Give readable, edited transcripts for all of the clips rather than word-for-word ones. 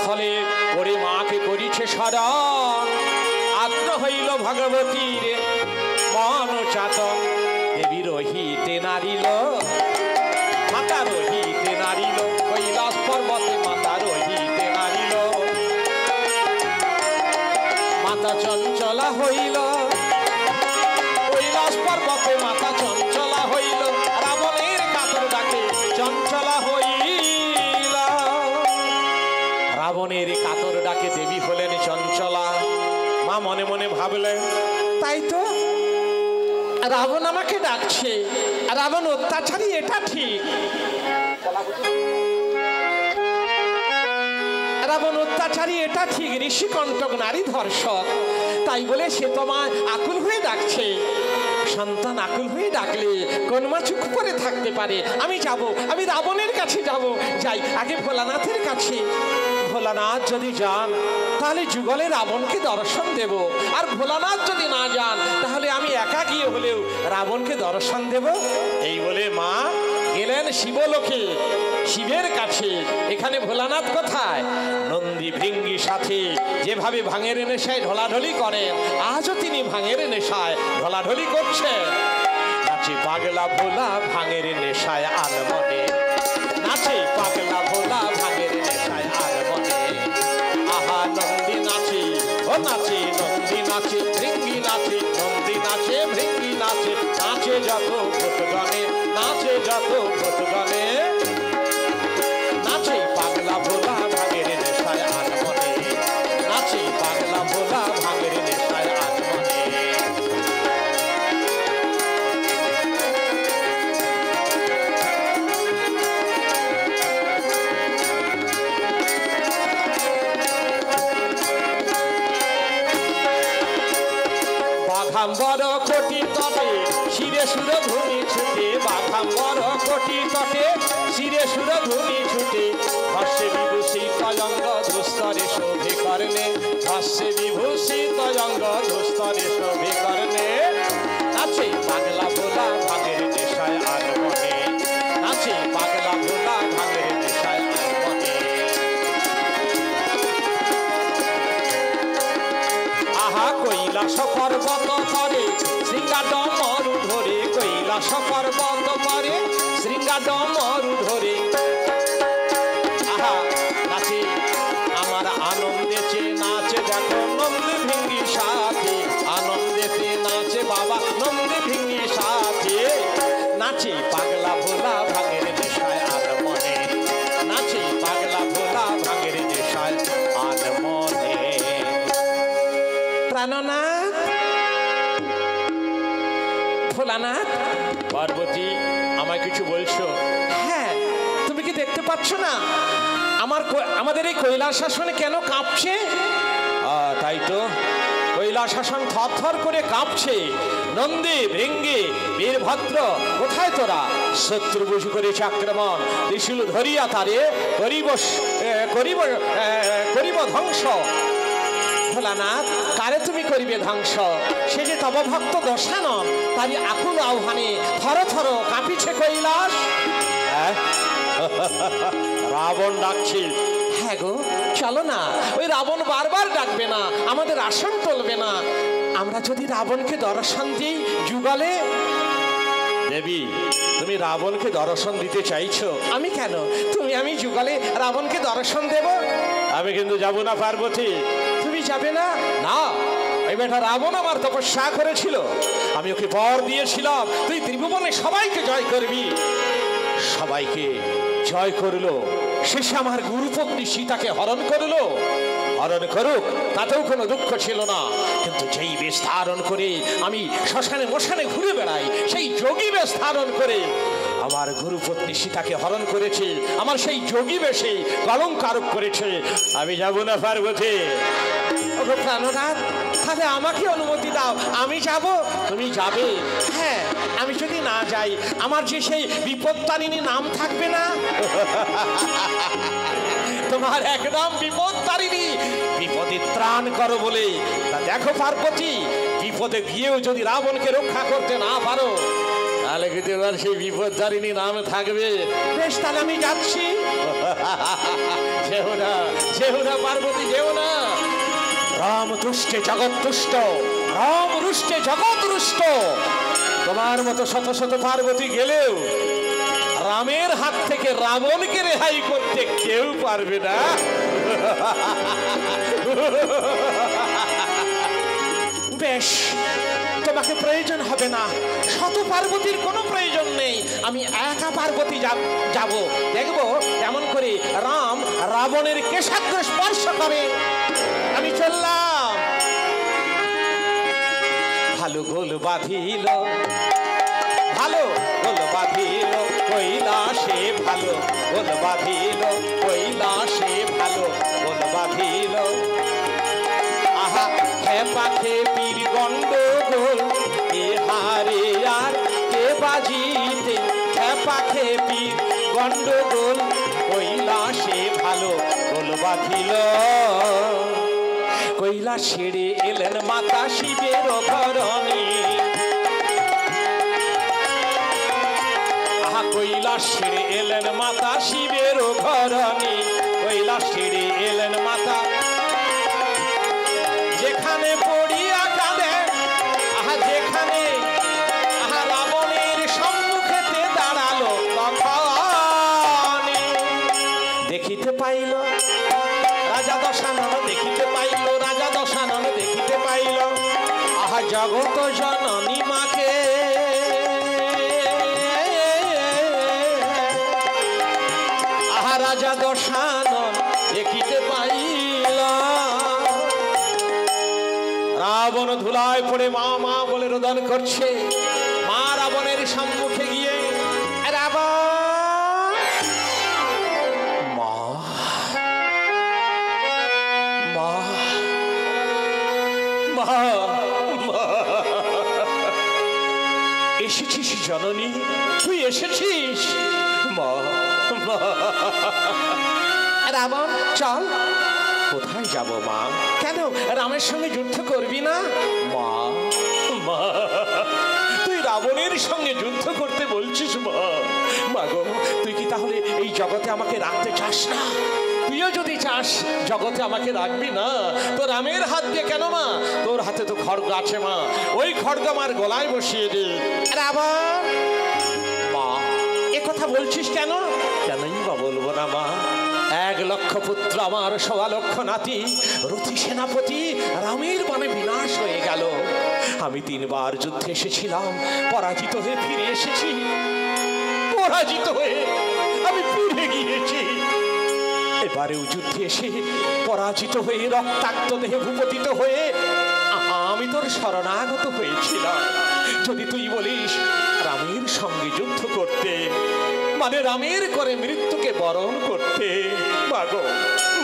স্থলে ওরে মাকে করিছে স্মরণ। আগ্রহ হইল ভগবতীর মন চাতন। দেবী রহিতে নারিল, মাতা রহিতে নারিল, কৈলাস পর্বতে মাতা রহিতে নারিল। মাতা চঞ্চলা হইল, কৈলাস পর্বতে মাতা চঞ্চলা হইল। রাবণের কাতর ডাকে চঞ্চলা হইল। রাবণের কাতর ডাকে দেবী হলেন চঞ্চলা। মা মনে মনে ভাবলেন, তাই তো রাবণ আমাকে ডাকছে, রাবণ অত্যাচারী, এটা ঠিক। রাবণ অত্যাচারী, এটা ঠিক। ঋষিকণ্টক নারী ধর্ষক, তাই বলে সে তোমায় আকুল হয়ে ডাকছে। সন্তান আকুল হয়ে ডাকলে কোন মা চুপ করে থাকতে পারে? আমি যাব, আমি রাবণের কাছে যাব। যাই আগে ভোলানাথের কাছে। ভোলানাথ যদি যান তাহলে যুগলে রাবণকে দর্শন দেব, আর ভোলানাথ যদি না যান তাহলে আমি একা গিয়ে হলেও রাবণকে দর্শন দেব। এই বলে মা গেলেন শিবলোকে, শিবের কাছে। এখানে ভোলানাথ কোথায়? নন্দী ভৃঙ্গি সাথে যেভাবে ভাঙের নেশায় ঢলাঢলি করেন, আজও তিনি ভাঙের নেশায় ঢলাঢলি করছেন। নাচে পাগলা ভোলা ভাঙের নেশায় আর মনে, নাচে পাগলা ভোলা ভাঙের নেশায় আর মনে। আহা নন্দী নাচে, ও নাচে নন্দী নাচে, ভৃঙ্গি নাচে, নন্দী নাচে, ভৃঙ্গি নাচে। নাচে যত ভূতগণে, নাচে যত ভূতগণে। নাচে পাগলা ভোলা ভাঙের নেশায় আর মনে, নাচে পাগলা ভোলা ভাঙের নেশায় আর মনে। বাঘাম্বর কোটি তটে শিরে সুর ধুনি ছুটে, বাঘাম্বর কোটি তটে শিরে সুর ধুনি ছুটে। ভাষ্যে বিভূষিত অঙ্গ দুস্তরে শোভে করলে, ভাষ্যে বিভূষিত অঙ্গ দুস্তরে শোভে করলে। নাচে পাগলা ভোলা ভাঙের নেশায় আর মনে, নাচে পাগলা ভোলা ভাঙের নেশায় আর মনে। আহা কৈলাস পর্বত পরে শৃঙ্গাডমরু ধরে, কৈলাস পর্বত পরে শৃঙ্গাডমরু ধরে। আহা নাচে আমার আনন্দেছে, নাচে দেখো নন্দী ভৃঙ্গি সাথে, আনন্দেতে নাচে বাবা নন্দী ভৃঙ্গি সাথে। নাচে পাগলা ভোলা ভাঙের নেশায় আর মনে, নাচে পাগলা ভোলা ভাঙের নেশায় আর মনে। প্রাণনাথ, ভোলানাথ, পার্বতী আমায় কিছু বলছো? হ্যাঁ, তুমি কি দেখতে পাচ্ছ না আমাদের এই কৈলাসাসনে কেন কাঁপছে? তাই তো, কৈলাসাসন থরথর করে কাঁপছে। নন্দী ভৃঙ্গি বীরভদ্র কোথায় তোরা? শত্রু বুঝি করেছে আক্রমণ, ত্রিশূল ধরিয়া তারে করিব ধ্বংস। ভোলানাথ, কারে তুমি করিবে ধ্বংস? সে যে তব ভক্ত দশানন, তারই আকুল আহ্বানে থর থর কাঁপিছে কৈলাস। রাবণ ডাকছে। হ্যাঁ গো, চলো না, ওই রাবণ বারবার ডাকবে না, আমাদের আসন টলবে না। আমরা যদি রাবণকে দর্শন দিই যুগলে। দেবী, তুমি রাবণকে দর্শন দিতে চাইছো? আমি কেন, তুমি আমি যুগলে রাবণকে দর্শন দেব। আমি কিন্তু যাব না পার্বতী। তুমি যাবে না? না, এই বেটা রাবণ আমার তপস্যা করেছিল, আমি ওকে বর দিয়েছিলাম তুই ত্রিভুবনে সবাইকে জয় করবি। সবাইকে জয় করলো, শেষে আমার গুরুপত্নী সীতাকে হরণ করলো। হরণ করুক, তাতেও কোনো দুঃখ ছিল না, কিন্তু যেই বেশ ধারণ করে আমি শ্মশানে মশানে ঘুরে বেড়াই, সেই যোগী বেশ ধারণ করে আমার গুরুপত্নী সীতাকে হরণ করেছে, আমার সেই যোগী বেশে কলঙ্ক আরোপ করেছে। আমি যাব না পার্বতী। প্রাণনাথ, তাহলে আমাকে অনুমতি দাও, আমি যাব। তুমি যাবে? হ্যাঁ, আমি যদি না যাই আমার যে সেই বিপত্তারিণী নাম থাকবে না। তোমার একদম বিপত্তারিণী, বিপদে ত্রাণ করো বলে। তা দেখো পার্বতী, বিপদে গিয়েও যদি রাবণকে রক্ষা করতে না পারো তাহলে কিন্তু এবার সেই বিপদধারিণী নাম থাকবে। বেশ, তাহলে আমি যাচ্ছি। যেও না, যেও না পার্বতী, যেও না। রাম দুষ্টে জগৎ দুষ্ট, রাম রুষ্টে জগৎ রুষ্ট। তোমার মতো শত শত পার্বতী গেলেও রামের হাত থেকে রাবণকে রেহাই করতে কেউ পারবে না। বেশ, তোমাকে প্রয়োজন হবে না, শত পার্বতীর কোনো প্রয়োজন নেই। আমি একা পার্বতী যাব, দেখবো কেমন করে রাম রাবণের কেশাগ্র স্পর্শ করে। আমি চললাম। ভালো গোল বাঁধিল, ভালো গোল বাঁধিল কৈলাসে, ভালো গোল বাঁধিল কৈলাসে, ভালো গোল বাঁধিল। আহা খেপা খেপির গন্ডগোল, এ হারে আর কে বাজিতে। খেপা খেপির গন্ডগোল কৈলাসে, ভালো গোল বাঁধিল। কৈলাস ছেড়ে এলেন মাতা শিবের ঘরণী। আহা কৈলাস ছেড়ে এলেন মাতা শিবের ঘরণী। কৈলাস ছেড়ে এলেন মাতা, যেখানে পড়িয়া কাঁদে, আহা যেখানে আহা রাবণের সম্মুখেতে দাঁড়ালো, তখন দেখিতে পাইল রাজা দশানন, দেখিতে পাইল রাজা দশানন, দেখিতে পাইল আহা জগত জননী মাকে। আহা রাজা দশানন দেখিতে পাইল। রাবণ ধুলায় পড়ে মা মা বলে রোদন করছে। মা রাবণের সম্মুখে গিয়ে, রাবণ মা, মা, মা, এসেছিস জননী, তুই এসেছিস। মা, মা। রাবণ চল। কোথায় যাব মা? কেন রামের সঙ্গে যুদ্ধ করবি না? মা, মা, তুই রাবণের সঙ্গে যুদ্ধ করতে বলছিস? মা, মা গো, তুই কি তাহলে এই জগতে আমাকে রাখতে চাস না? তুইও যদি চাস জগতে আমাকে রাখবি না, তো রামের হাত দিয়ে কেন মা? তোর হাতে তো খড়গ আছে মা, ওই খড়গ আমার গলায় বসিয়ে দে। রাবণ মা, এ কথা বলছিস কেন? কেনই বা বলবো না মা, 1 লক্ষ পুত্র আমার, 1.25 লক্ষ নাতি, রথি সেনাপতি রামের বাণে বিনাশ হয়ে গেল। আমি 3 বার যুদ্ধে এসেছিলাম, পরাজিত হয়ে ফিরে এসেছি। পরাজিত হয়ে আমি ফিরে গিয়েছি। এবারেও যুদ্ধে এসে পরাজিত হয়ে রক্তাক্ত দেহে ভূপতিত হয়ে আমি তোর শরণাগত হয়েছিলাম। যদি তুই বলিস রামের সঙ্গে যুদ্ধ করতে, মানে রামের করে মৃত্যুকে বরণ করতে, মাগো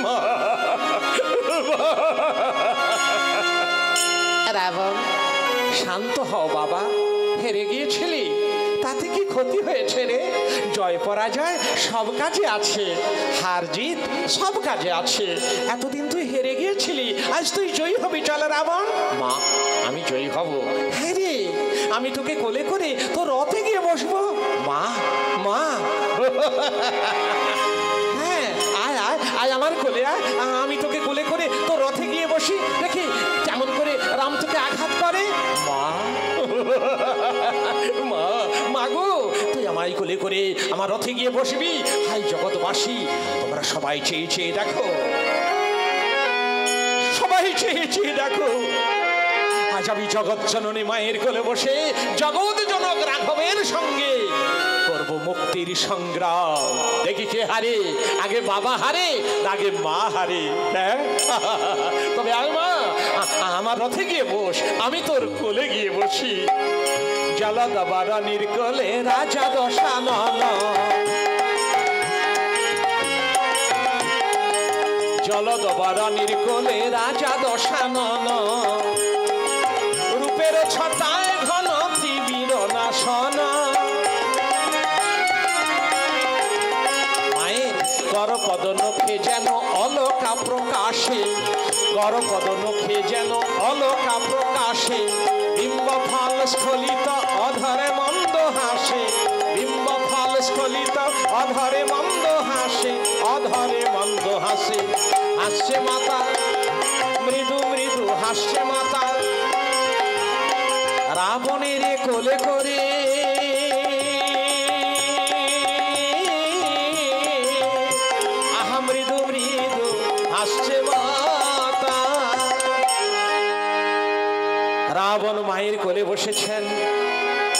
মা। রাবণ শান্ত হও বাবা, হেরে গিয়েছিলি তাতে কি ক্ষতি হয়েছে রে? জয় পরাজয় সব কাজে আছে, হার জিত সব কাজে আছে। এতদিন তুই হেরে গিয়েছিলি, আজ তুই জয়ী হবি। চল রাবণ। মা, আমি জয়ী হব? হ্যাঁ রে, আমি তোকে কোলে করে তোর রথে গিয়ে বসবো। মা, মা। হ্যাঁ, আয় আয় আয় আমার কোলে আয়, আমি তোকে কোলে করে তোর রথে গিয়ে বসি, দেখি কেমন করে রাম তোকে আঘাত করে। মা, মা, মাগো, তুই আমায় কোলে করে আমার রথে গিয়ে বসবি। হাই জগৎবাসী, তোমরা সবাই চেয়ে চেয়ে দেখো, সবাই চেয়ে চেয়ে দেখো, আজ আমি জগৎ জননী মায়ের কোলে বসে জগৎ জনক রাঘবের সঙ্গে করব মুক্তির সংগ্রাম। দেখি কে হারে, আগে বাবা হারে আগে মা হারে। হ্যাঁ, তবে আয় মা, আমার রথে গিয়ে বস, আমি তোর কোলে গিয়ে বসি। জলদবারণীর কোলে রাজা দশানন, জলদবারণীর কোলে রাজা দশানন, রূপের ছটায় ঘন ত্রিবীর নাশন। মায়ের করপদ নখে যেন অলকা প্রকাশে, করপদ নখে যেন অলকা প্রকাশে, বিম্ব ফল স্খলিত অধরে মন্দ হাসে, বিম্ব ফল স্খলিত অধরে মন্দ হাসে, অধরে মন্দ হাসে। হাসছে মাতা মৃদু মৃদু হাসছে মাতা, রাবণের কোলে করে আহা মৃদু মৃদু হাসছে মাতা। রাবণ মায়ের কোলে বসেছেন,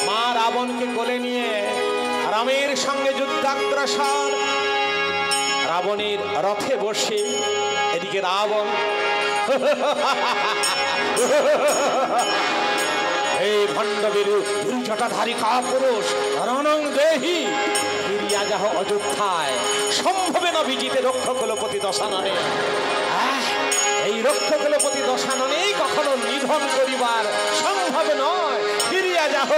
মা রাবণকে কোলে নিয়ে রামের সঙ্গে যুদ্ধাগ্রসর। রাবণের রথে বসে এদিকে রাবণ এই ভণ্ড বীরু জটাধারী কাপুরুষ রণং দেহি ফিরিয়া যাহ অযোধ্যায়, সম্ভবে না বিজিতে রক্ষকুলপতি দশাননে। এই রক্ষকুলপতি দশাননেই কখনো নিধন করিবার সম্ভব নয়। ফিরিয়া যাহ,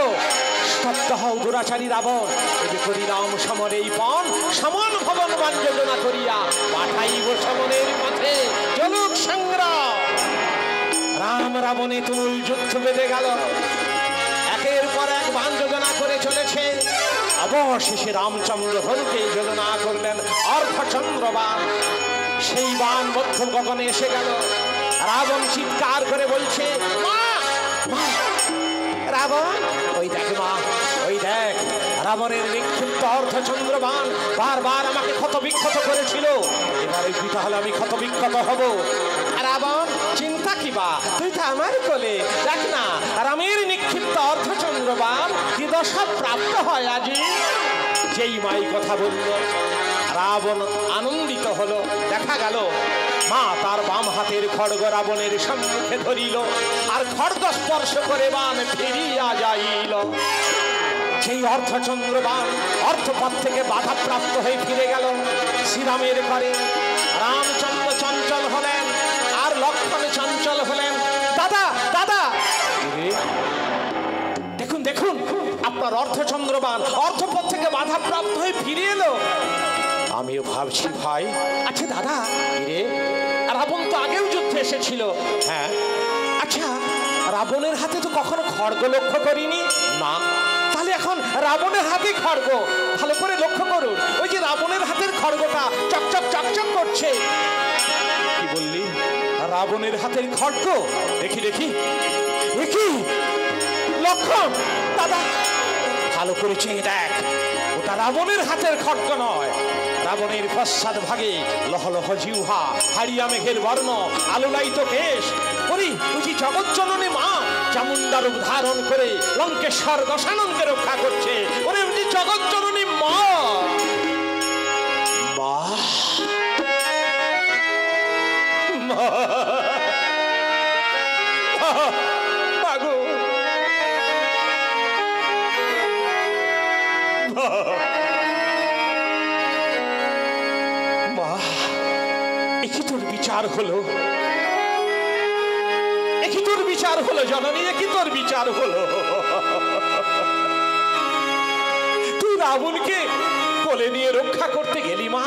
স্তব্ধ হও দুরাচারী রাবণ। এতে করি রাম সমর এই পণ, সমান ভবন বান যোজনা করিয়া পাঠাইব সমনের পথে জলুক সংগ্রাম। রাম রাবণে তুল যুদ্ধ বেঁধে গেল, একের পর এক বান যোজনা করে চলেছে। অবশেষে রামচন্দ্র হরকে যোজনা করলেন অর্ধচন্দ্র বান। সেই বান মধ্য গগনে এসে গেল। রাবণ চিৎকার করে বলছে, মা মা রাবণ, ওই দেখ মা, ওই দেখ রাবণের নিক্ষিপ্ত অর্ধচন্দ্র বান বারবার আমাকে ক্ষত বিক্ষত করেছিল, এবারে পিতা হলে আমি ক্ষত বিক্ষত হব। রাবণ, চিন্তা কি বা, তুই তো আমার কোলে, দেখ না রামের নিক্ষিপ্ত অর্ধচন্দ্র বান কি দশা প্রাপ্ত হয় আজি। যেই মাই কথা বলল, রাবণ আনন্দিত হলো। দেখা গেল মা তার বাম হাতের খড়গ রাবণের সম্মুখে ধরিল, আর খড়গ স্পর্শ করে বান ফিরিয়া যাইল। সেই অর্ধচন্দ্র বান অর্ধপথ থেকে বাধাপ্রাপ্ত হয়ে ফিরে গেল শ্রীরামের ঘরে। রামচন্দ্র চঞ্চল হলেন, আর লক্ষ্মণ চঞ্চল হলেন। দাদা দাদা, দেখুন দেখুন, আপনার অর্ধচন্দ্র বান অর্ধপথ থেকে বাধাপ্রাপ্ত হয়ে ফিরে এলো। আমিও ভাবছি ভাই, আচ্ছা দাদা, রে রাবণ তো আগেও যুদ্ধে এসেছিল। হ্যাঁ, আচ্ছা রাবণের হাতে তো কখনো খড়গ লক্ষ্য করিনি। না, তাহলে এখন রাবণের হাতে খড়গ, ভালো করে লক্ষ্য করুন। ওই যে রাবণের হাতের খড়গটা চকচক চকচক করছে। কি বললি? রাবণের হাতের খড়গ? দেখি দেখি দেখি, লক্ষণ দাদা, ভালো করে চেয়ে দেখ, ওটা রাবণের হাতের খড়গ নয়। রাবণের পশ্চাৎ ভাগে লহলহ জিহ্বা, হারিয়া মেঘের বর্ণ, আলোলায়িত কেশ। ওরে বুঝি জগৎজননী মা চামুণ্ডা রূপ ধারণ করে লঙ্কেশ্বর দশাননকে রক্ষা করছে। ওরে বুঝি জগৎজননী মা। মাগো, মা, একই তোর বিচার হলো, একই তোর বিচার হলো জননী, একই তোর বিচার হলো। তুই রাবণকে কোলে নিয়ে রক্ষা করতে গেলি মা,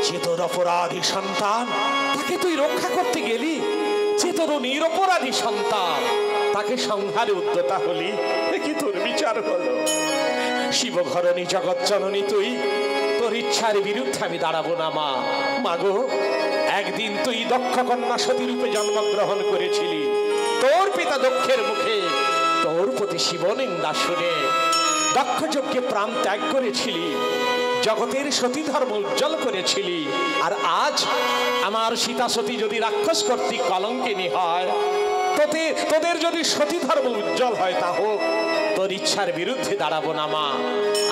যে তোর অপরাধী সন্তান তাকে তুই রক্ষা করতে গেলি, যে তোর নিরপরাধী সন্তান তাকে সংহারে উদ্যতা হলি, একই তোর বিচার হলো। শিবঘরণী জগৎজননী তুই, তোর ইচ্ছার বিরুদ্ধে আমি দাঁড়াবো না মা। মাগো, একদিন তুই দক্ষ কন্যা সতী রূপে জন্মগ্রহণ করেছিলি। তোর পিতা দক্ষের মুখে তোর প্রতি শিবনিন্দা শুনে দক্ষ যজ্ঞে প্রাণ ত্যাগ করেছিলি, জগতের সতী ধর্ম উজ্জ্বল করেছিলি। আর আজ আমার সীতা সতী যদি রাক্ষস কর্তৃক কলঙ্কিনী হয়, তোদের যদি সতী ধর্ম উজ্জ্বল হয়, তা হোক, তোর ইচ্ছার বিরুদ্ধে দাঁড়াবো না মা।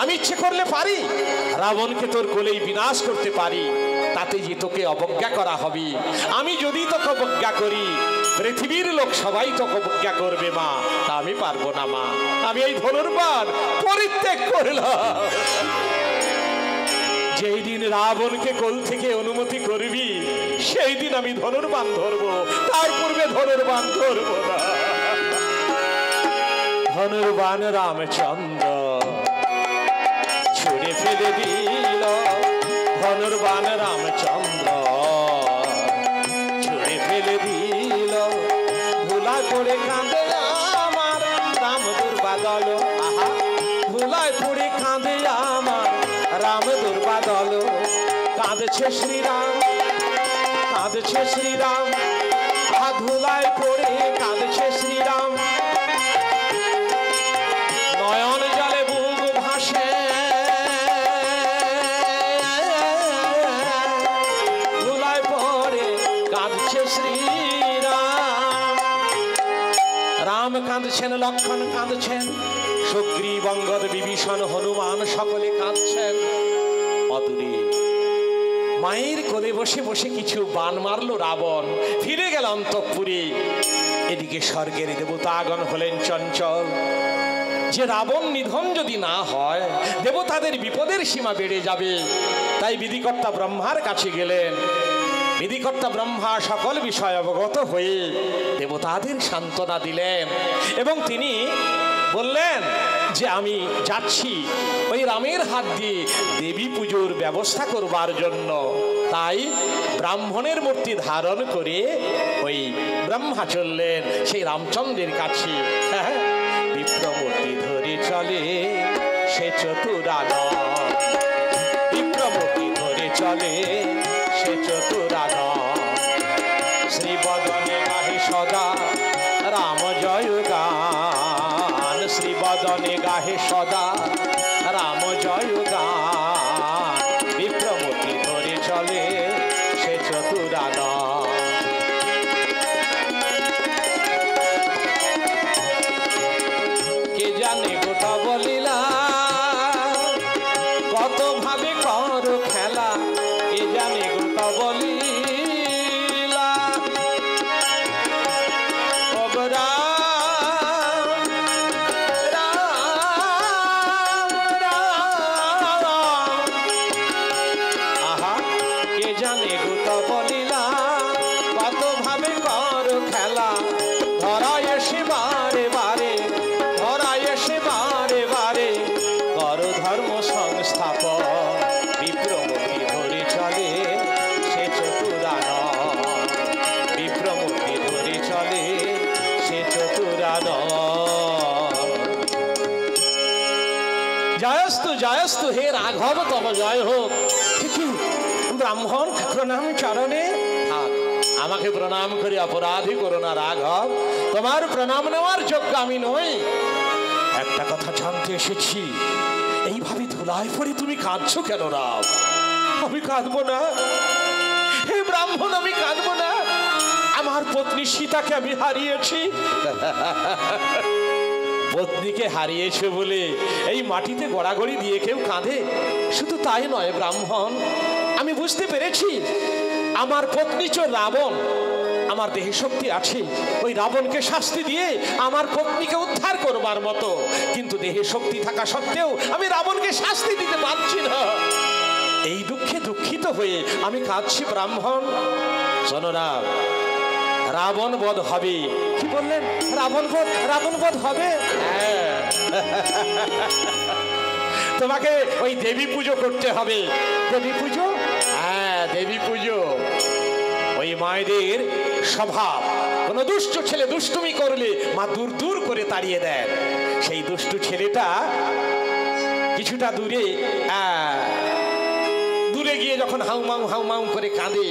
আমি ইচ্ছে করলে পারি রাবণকে তোর কোলেই বিনাশ করতে পারি, তাতে যে তোকে অবজ্ঞা করা হবে। আমি যদি তোকে অবজ্ঞা করি, পৃথিবীর লোক সবাই তোকে অবজ্ঞা করবে মা, তা আমি পারবো না মা। আমি এই ধনুর্বাণ পরিত্যাগ করলাম। যেই দিন রাবণকে কোল থেকে অনুমতি করবি, সেই দিন আমি ধনুর্বাণ ধরবো, তার পূর্বে ধনুর্বাণ ধরবো না। ধনুর্বাণ রামচন্দ্র ছুড়ে ফেলে দিল, ধনুর্বাণ রামচন্দ্র ছুড়ে ফেলে দিল। ভোলা করে কাঁদে আমার রাম দুর্বাদল, আহা ধুলায় পড়ে কাঁদে আমার রাম দুর্বাদল, কাঁদছে শ্রীরাম, কাঁদছে শ্রীরাম, ধুলায় পড়ে কাঁদছে শ্রীরাম, নয়ন জলে বুক ভাসে, ধুলায় পড়ে কাঁদছে শ্রীরাম। রাম কাঁদছেন, লক্ষ্মণ কাঁদছেন, সুগ্রীব, অঙ্গদ, বিভীষণ, হনুমান সকলে কাঁদছেন। অদূরে মায়ের কোলে বসে বসে কিছু বান মারলো রাবণ, ফিরে গেল অন্তঃপুরে। এদিকে স্বর্গের দেবতাগণ হলেন চঞ্চল, যে রাবণ নিধন যদি না হয় দেবতাদের বিপদের সীমা বেড়ে যাবে। তাই বিধিকর্তা ব্রহ্মার কাছে গেলেন। বিধিকর্তা ব্রহ্মা সকল বিষয় অবগত হয়ে দেবতাদের সান্ত্বনা দিলেন এবং তিনি বললেন যে আমি যাচ্ছি ওই রামের হাত দিয়ে দেবী পুজোর ব্যবস্থা করবার জন্য। তাই ব্রাহ্মণের মূর্তি ধারণ করে ওই ব্রহ্মা চললেন সেই রামচন্দ্রের কাছে। বিপ্রমূর্তি ধরে চলে সে চতুরানন, বিপ্রমূর্তি ধরে চলে সে চতুরানন, শ্রীবদনে গাহে সদা রাম জয় গান, শ্রীবদনে গাহে সদা রাম জয় গান, বিপ্রমূর্তি ধরে চলে সে চতুরানন। কে জানে গোটা বলিলা কত ভাবে কর খেলা, কে জানে গোটা বলিলা অবরা জানে গোটা বলিলা কত ভাবে কর খেলা, ধরায় এসে বারে বারে, ধরায় এসে বারে বারে কর ধর্ম সংস্থাপন, বিপ্রমূর্তি ধরে চলে সে চতুরানন, বিপ্রমূর্তি ধরে চলে সে চতুরানন। জয়স্তু জয়স্তু হে রাঘব তব জয় হোক। ব্রাহ্মণ প্রণাম চরণে থাক, আমাকে প্রণাম করে অপরাধী করো না রাঘব, তোমার প্রণাম নেওয়ার যোগ্য আমি নই। একটা কথা জানতে এসেছি, এইভাবে ধুলায় পড়ে তুমি কাঁদছো কেন রাম? আমি কাঁদবো না হে ব্রাহ্মণ, আমি কাঁদবো না। আমার পত্নী সীতাকে আমি হারিয়েছি। পত্নীকে হারিয়েছে বলে এই মাটিতে গড়াগড়ি দিয়ে কেউ কাঁদে? শুধু তাই নয় ব্রাহ্মণ, আমি বুঝতে পেরেছি আমার পত্নী চোর রাবণ, আমার দেহে শক্তি আছে ওই রাবণকে শাস্তি দিয়ে আমার পত্নীকে উদ্ধার করবার মতো, কিন্তু দেহে শক্তি থাকা সত্ত্বেও আমি রাবণকে শাস্তি দিতে পারছি না। এই দুঃখে দুঃখিত হয়ে আমি কাঁদছি ব্রাহ্মণ। শোনো রাম, রাবণ বধ হবে। কি বললেন? রাবণ বধ, রাবণ বধ হবে? হ্যাঁ, তোমাকে ওই দেবী পুজো করতে হবে। দেবী পুজো? হ্যাঁ, দেবী পুজো। ওই মায়েদের স্বভাব, কোন দুষ্ট ছেলে দুষ্টুমি করলে মা দূর দূর করে তাড়িয়ে দেন। সেই দুষ্টু ছেলেটা কিছুটা দূরে দূরে গিয়ে যখন হাউমাউ হাউমাউ করে কাঁদে,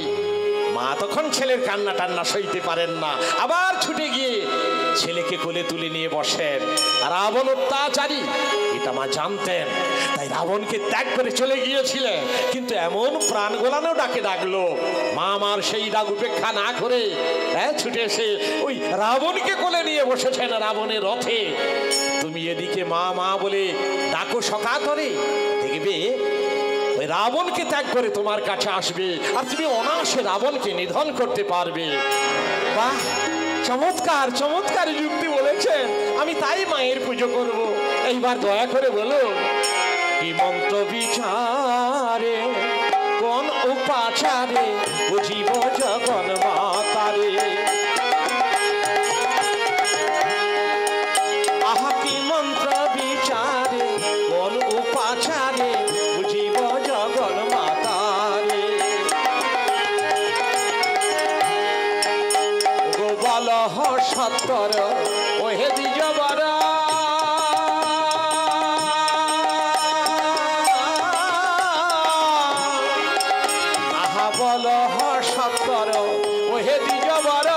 মা তখন ছেলের কান্না টান্না সইতে পারেন না, আবার ছুটে গিয়ে ছেলেকে কোলে তুলে নিয়ে বসেন। রাবণ অত্যাচারী এটা মা জানতেন, তাই রাবণকে ত্যাগ করে চলে গিয়েছিলেন। কিন্তু এমন প্রাণ গোলানো ডাকে ডাকলো, মা আমার সেই ডাক উপেক্ষা না করে ছুটে এসে ওই রাবণকে কোলে নিয়ে বসেছেন রাবণের রথে। তুমি এদিকে মা মা বলে ডাকো সকাতরে, দেখবে ওই রাবণকে ত্যাগ করে তোমার কাছে আসবে আর তুমি অনায়াসে রাবণকে নিধন করতে পারবে। বাহ, চমৎকার চমৎকার যুক্তি বলেছেন। আমি তাই মায়ের পুজো করব। এইবার দয়া করে বলো, কি মন্ত্র বিচারে কোন উপাচারে বুঝিব জগন মাতারে, আহা কি মন্ত্র বিচারে কোন উপাচারে বুঝিব জগন মাতারে, গোপাল সত্তর ওহে দ্বিজবরা বড়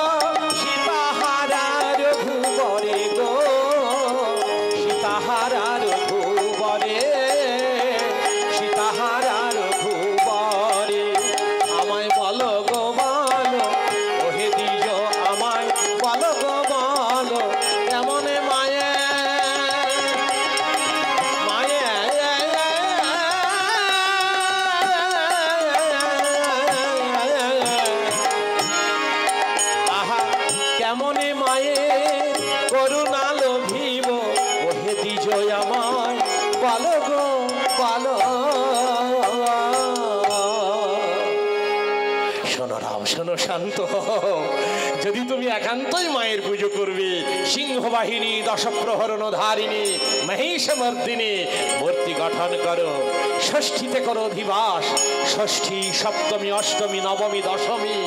সীতাহারা রঘুবরে গো, সীতাহারা রঘুবরে, সীতাহারা রঘুবরে। আমায় বলো গো বলো, ওহে দ্বিজ আমায় বলো গো বলো, কেমন মায়ে মায়ে আহা কেমনে মায়ে করুণা লোভিব, ওহে দ্বিজ আমায় বলো গো বলো। শোনো রাম শোনো, শান্ত হও। যদি তুমি একান্তই মায়ের পুজো করবে, সিংহবাহিনী দশপ্রহরণ ধারিণী মহিষমর্দিনী মূর্তি গঠন করো, ষষ্ঠীতে করো অধিবাস, ষষ্ঠী সপ্তমী অষ্টমী নবমী দশমী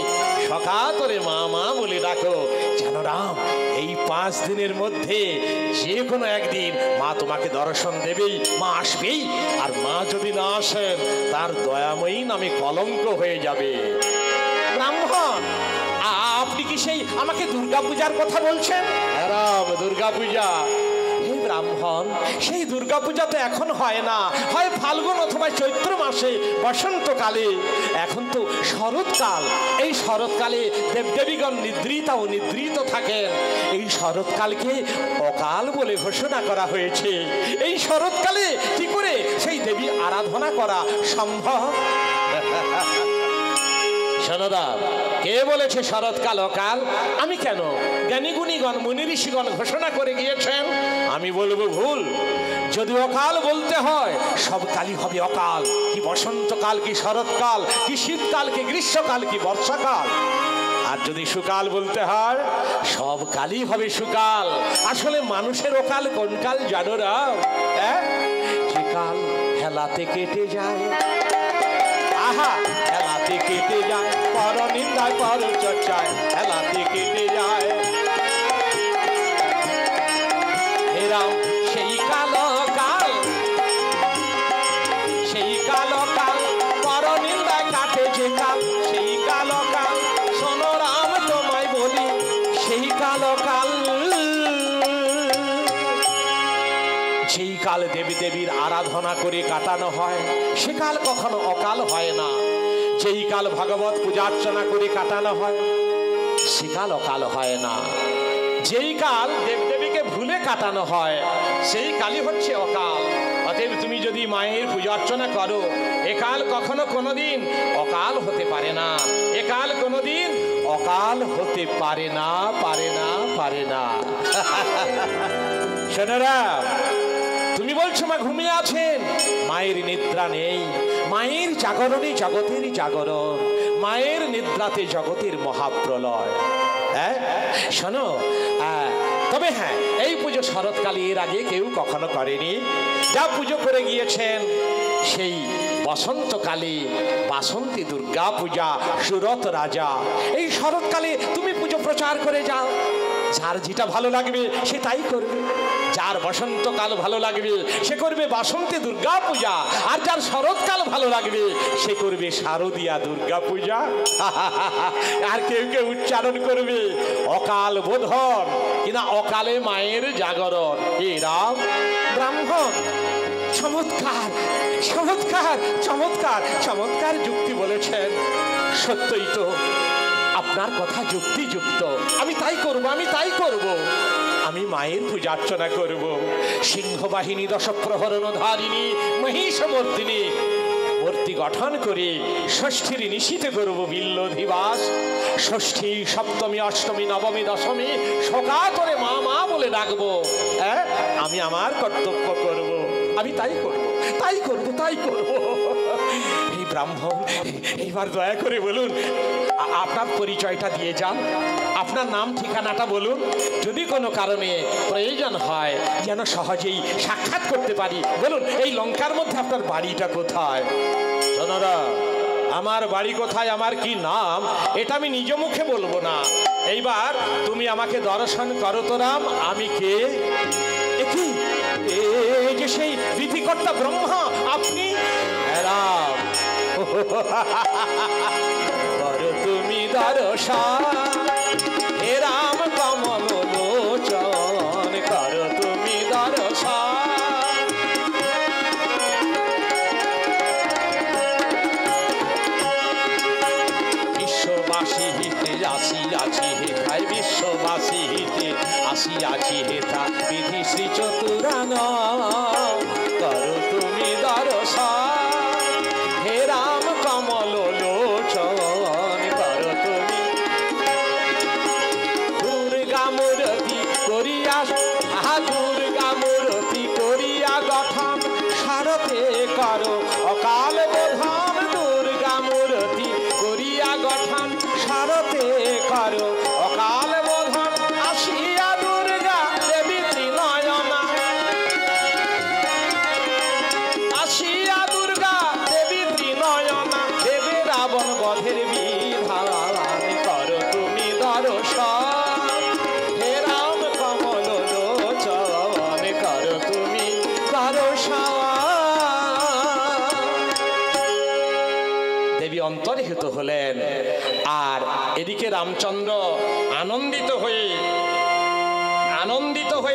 সকাতরে মা মা বলে ডাকো। জানো রাম, এই 5 দিনের মধ্যে যে কোনো একদিন মা তোমাকে দর্শন দেবেই, মা আসবেই। আর মা যদি না আসেন, তার দয়াময়ী নামে কলঙ্ক হয়ে যাবে। ব্রাহ্মণ, আপনি কি সেই আমাকে দুর্গা পূজার কথা বলছেন? রাম, দুর্গা পূজা? হে ব্রাহ্মণ, সেই দুর্গা পূজা তো এখন হয় না, হয় ফাল্গুন অথবা চৈত্র মাসে বসন্তকালে। এখন তো শরৎকাল, এই শরৎকালে দেবদেবীগণ নিদ্রিতা ও নিদ্রিত থাকেন। এই শরৎকালকে অকাল বলে ঘোষণা করা হয়েছে। এই শরৎকালে কি করে সেই দেবী আরাধনা করা সম্ভব? শোনদা, কে বলেছে শরৎকাল অকাল? আমি কেন? জ্ঞানীগুণীগণ মুনি ঋষিগণ ঘোষণা করে গিয়েছেন। আমি বলবো ভুল। যদি অকাল বলতে হয়, সব কালই হবে অকাল। কি বসন্তকাল, কি শরৎকাল, কি শীতকাল, কি গ্রীষ্মকাল, কি বর্ষাকাল। আর যদি সুকাল বলতে হয়, সব কালই হবে সুকাল। আসলে মানুষের অকাল কোন কাল জানো রাম? যে কাল হেলাতে কেটে যায়, আহা হেলাতে কেটে যায়, পর নিন্দায় পর চর্চায় হেলাতে কেটে যায়। হে রাম, সেই কালো কাল, সেই কালো কাল, পর নিন্দায় কাটে যে কাল, সেই কালো কাল। শোনো রাম, তোমায় বলি, সেই কালো কাল, সেই কাল দেবী দেবীর আরাধনা করে কাটানো হয়, সে কাল কখনো অকাল হয় না। যেই কাল ভগবত পূজার্চনা করে কাটানো হয়, সে কাল অকাল হয় না। যেই কাল দেবদেবীকে ভুলে কাটানো হয়, সেই কালই হচ্ছে অকাল। অতএব তুমি যদি মায়ের পূজার্চনা করো, একাল কখনো কোনোদিন অকাল হতে পারে না। একাল কোনোদিন অকাল হতে পারে না, পারে না, পারে না। শোনেরা, তুমি বলছো মা ঘুমিয়ে আছেন, মায়ের নিদ্রা নেই। মায়ের জাগরণে জগতের জাগরণ, মায়ের নিদ্রাতে জগতের মহাপ্রলয়। হ্যাঁ শোনো, তবে হ্যাঁ, এই পুজো শরৎকালে এর আগে কেউ কখনো করেনি। যা পুজো করে গিয়েছেন, সেই বসন্তকালে বাসন্তী দুর্গা পূজা, সুরত রাজা। এই শরৎকালে তুমি পুজো প্রচার করে যাও। যার যেটা ভালো লাগবে সে তাই করবে। যার বসন্তকাল ভালো লাগবে সে করবে বাসন্তী দুর্গা পূজা, আর যার শরৎকাল ভালো লাগবে সে করবে শারদীয়া দুর্গা পূজা। আর কেউ কেউ উচ্চারণ করবে অকাল বোধন, কিনা অকালে মায়ের জাগরণ। এ রাম, ব্রাহ্মণ, চমৎকার চমৎকার চমৎকার চমৎকার যুক্তি বলেছেন। সত্যই তো, আপনার কথা যুক্তিযুক্ত। আমি তাই করব, আমি তাই করব। আমি মায়ের পূজা অর্চনা করব। সিংহবাহিনী দশপ্রহরণ ধারিণী মহিষমর্দিনী মূর্তি গঠন করে ষষ্ঠীর নিশীতে করব বিল্লধিবাস। ষষ্ঠী সপ্তমী অষ্টমী নবমী দশমী সকাতরে মা মা বলে ডাকবো। আমি আমার কর্তব্য করব, আমি তাই করব, তাই করব, তাই করব। এই ব্রাহ্মণ, এইবার দয়া করে বলুন, আপনার পরিচয়টা দিয়ে যান, আপনার নাম ঠিকানাটা বলুন। যদি কোনো কারণে প্রয়োজন হয় যেন সহজেই সাক্ষাৎ করতে পারি। বলুন, এই লঙ্কার মধ্যে আপনার বাড়িটা কোথায়? সোনারা, আমার বাড়ি কোথায়, আমার কি নাম, এটা আমি নিজ মুখে বলবো না। এইবার তুমি আমাকে দর্শন করো তো রাম, আমি কে। কি এই যে সেই বিধিকর্তা ব্রহ্মা, আপনি রাম। করো তুমি দর্শন, কাশী হিতে আসিয়াছি হেথায় বিশ্ববাসী হিতে আসিয়াছি হেথা বিধি শ্রী চতুরান করো তুমি দর্শন হে রাম কমল লোচন করো তুমি দুর্গা মূর্তি করিয়া দুর্গা মূর্তি করিয়া গঠন সারথে করো অকাল বোধন দুর্গা মূর্তি করিয়া গঠন সারথে করো অকাল বোধন আসিয়া দুর্গা দেবী ত্রিনয়না আসিয়া দুর্গা দেবী ত্রিনয়না দেবে রাবণ বধের বিধান করো তুমি দর্শন হে রাম কমল লোচন করো তুমি দর্শন। দেবী অন্তর্হিত হলেন আর এদিকে রামচন্দ্র আনন্দিত হয়ে